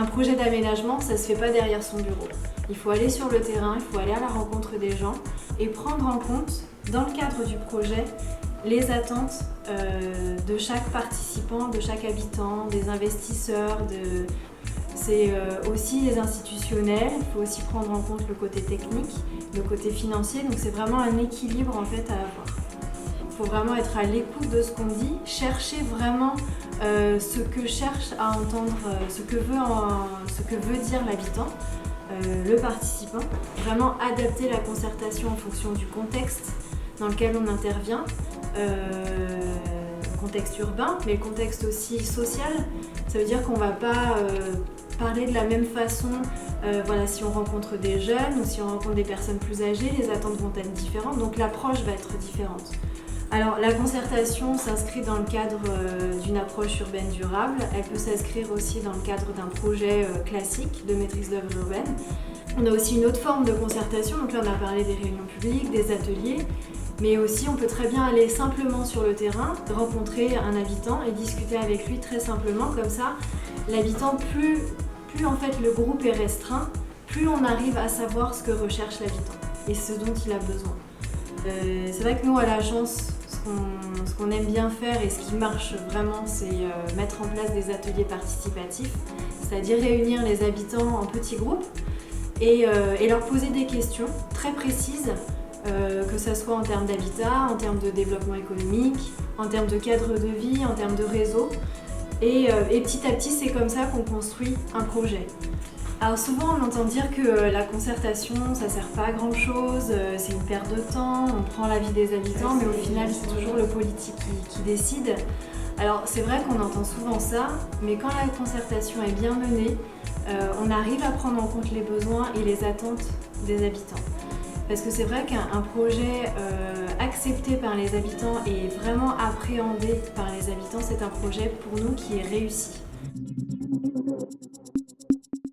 Un projet d'aménagement, ça ne se fait pas derrière son bureau. Il faut aller sur le terrain, il faut aller à la rencontre des gens et prendre en compte, dans le cadre du projet, les attentes de chaque participant, de chaque habitant, des investisseurs, c'est aussi les institutionnels. Il faut aussi prendre en compte le côté technique, le côté financier, donc c'est vraiment un équilibre en fait à avoir. Il faut vraiment être à l'écoute de ce qu'on dit, chercher vraiment ce que cherche à entendre, ce que veut dire l'habitant, le participant, vraiment adapter la concertation en fonction du contexte dans lequel on intervient, contexte urbain, mais le contexte aussi social. Ça veut dire qu'on ne va pas parler de la même façon si on rencontre des jeunes ou si on rencontre des personnes plus âgées, les attentes vont être différentes, donc l'approche va être différente. Alors la concertation s'inscrit dans le cadre d'une approche urbaine durable, elle peut s'inscrire aussi dans le cadre d'un projet classique de maîtrise d'œuvre urbaine. On a aussi une autre forme de concertation, donc là on a parlé des réunions publiques, des ateliers, mais aussi on peut très bien aller simplement sur le terrain, rencontrer un habitant et discuter avec lui très simplement, comme ça l'habitant, plus en fait le groupe est restreint, plus on arrive à savoir ce que recherche l'habitant et ce dont il a besoin. C'est vrai que nous à l'agence, ce qu'on aime bien faire et ce qui marche vraiment, c'est mettre en place des ateliers participatifs, c'est-à-dire réunir les habitants en petits groupes et leur poser des questions très précises, que ce soit en termes d'habitat, en termes de développement économique, en termes de cadre de vie, en termes de réseau. Et petit à petit, c'est comme ça qu'on construit un projet. Alors souvent, on entend dire que la concertation, ça sert pas à grand chose, c'est une perte de temps, on prend l'avis des habitants, mais au final, c'est toujours le politique qui décide. Alors c'est vrai qu'on entend souvent ça, mais quand la concertation est bien menée, on arrive à prendre en compte les besoins et les attentes des habitants. Parce que c'est vrai qu'un projet accepté par les habitants et vraiment appréhendé par les habitants, c'est un projet pour nous qui est réussi.